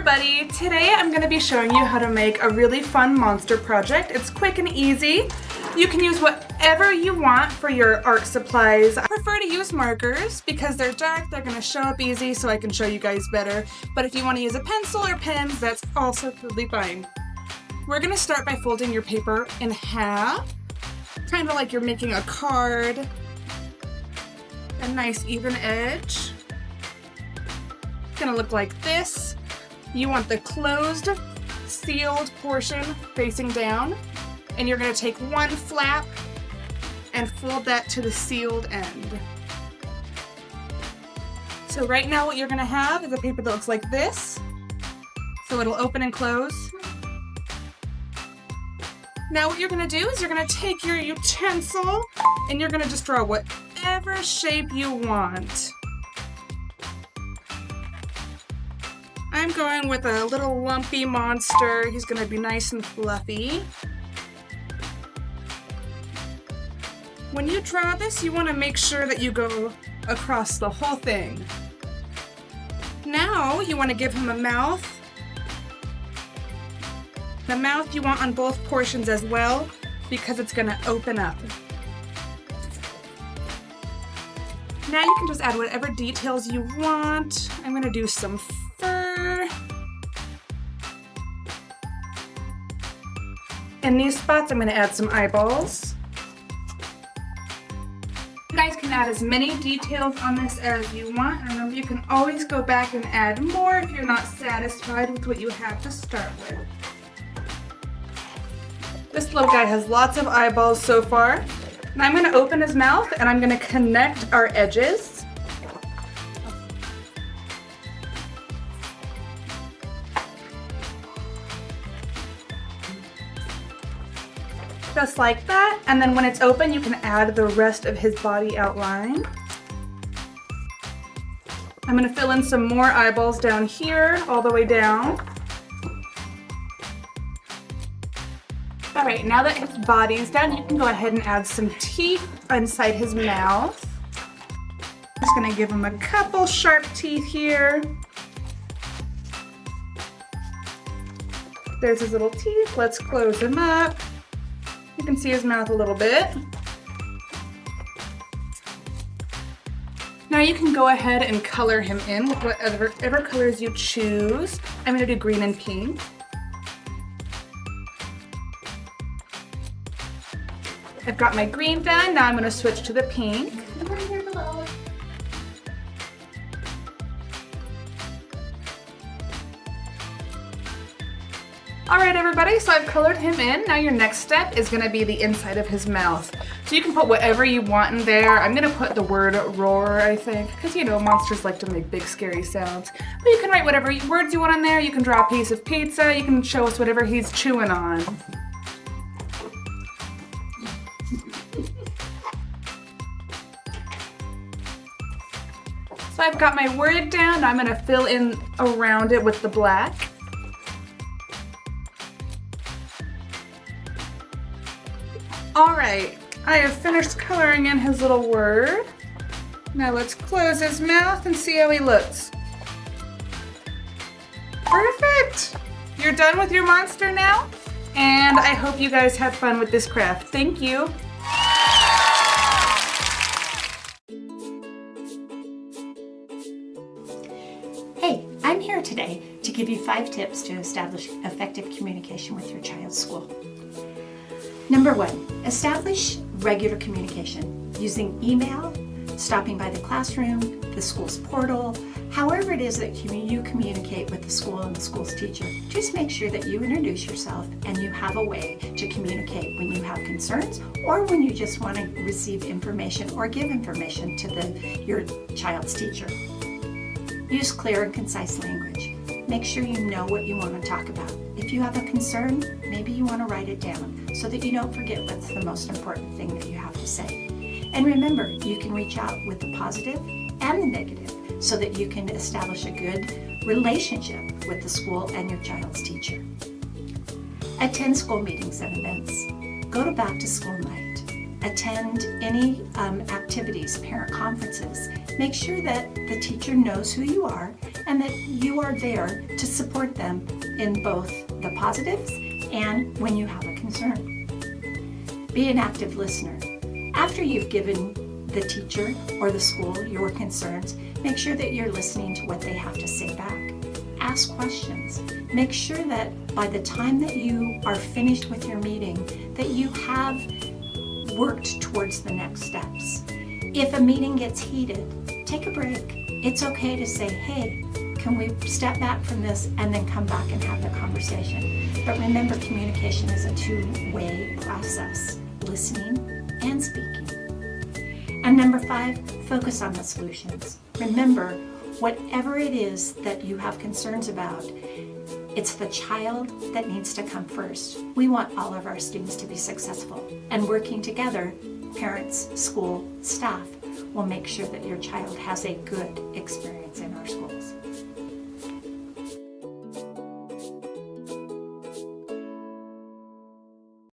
everybody! Today I'm going to be showing you how to make a really fun monster project. It's quick and easy. You can use whatever you want for your art supplies. I prefer to use markers because they're dark, they're going to show up easy so I can show you guys better. But if you want to use a pencil or pens, that's also totally fine. We're going to start by folding your paper in half, kind of like you're making a card. A nice even edge. It's going to look like this. You want the closed, sealed portion facing down, and you're going to take one flap and fold that to the sealed end. So right now what you're going to have is a paper that looks like this. So it'll open and close. Now what you're going to do is you're going to take your utensil and you're going to just draw whatever shape you want. I'm going with a little lumpy monster. He's going to be nice and fluffy. When you draw this, you want to make sure that you go across the whole thing. Now you want to give him a mouth. The mouth you want on both portions as well because it's going to open up. Now you can just add whatever details you want. I'm going to do some fur. In these spots, I'm going to add some eyeballs. You guys can add as many details on this as you want. Remember, you can always go back and add more if you're not satisfied with what you have to start with. This little guy has lots of eyeballs so far. And I'm going to open his mouth and I'm going to connect our edges. Just like that. And then when it's open, you can add the rest of his body outline. I'm going to fill in some more eyeballs down here, all the way down. All right, now that his body is done, you can go ahead and add some teeth inside his mouth. Just gonna give him a couple sharp teeth here. There's his little teeth. Let's close him up. You can see his mouth a little bit. Now you can go ahead and color him in with whatever colors you choose. I'm gonna do green and pink. I've got my green done, now I'm going to switch to the pink. Alright everybody, so I've colored him in. Now your next step is going to be the inside of his mouth. So you can put whatever you want in there. I'm going to put the word roar, I think, because you know monsters like to make big scary sounds. But you can write whatever words you want in there. You can draw a piece of pizza. You can show us whatever he's chewing on. So I've got my word down, now I'm going to fill in around it with the black. Alright, I have finished coloring in his little word. Now let's close his mouth and see how he looks. Perfect! You're done with your monster now, and I hope you guys have fun with this craft. Thank you! Hey, I'm here today to give you 5 tips to establish effective communication with your child's school. Number 1, establish regular communication using email, stopping by the classroom, the school's portal, however it is that you communicate with the school and the school's teacher. Just make sure that you introduce yourself and you have a way to communicate when you have concerns or when you just want to receive information or give information to your child's teacher. Use clear and concise language. Make sure you know what you want to talk about. If you have a concern, maybe you want to write it down so that you don't forget what's the most important thing that you have to say. And remember, you can reach out with the positive and the negative so that you can establish a good relationship with the school and your child's teacher. Attend school meetings and events. Go to back to school night. Attend any activities, parent conferences. Make sure that the teacher knows who you are and that you are there to support them in both the positives and when you have a concern. Be an active listener. After you've given the teacher or the school your concerns, make sure that you're listening to what they have to say back. Ask questions. Make sure that by the time that you are finished with your meeting, that you have worked towards the next steps. If a meeting gets heated, take a break. It's okay to say, hey, can we step back from this and then come back and have the conversation? But remember, communication is a two-way process, listening and speaking. And number 5, focus on the solutions. Remember, whatever it is that you have concerns about, it's the child that needs to come first. We want all of our students to be successful, and working together, parents, school, staff, will make sure that your child has a good experience in our schools.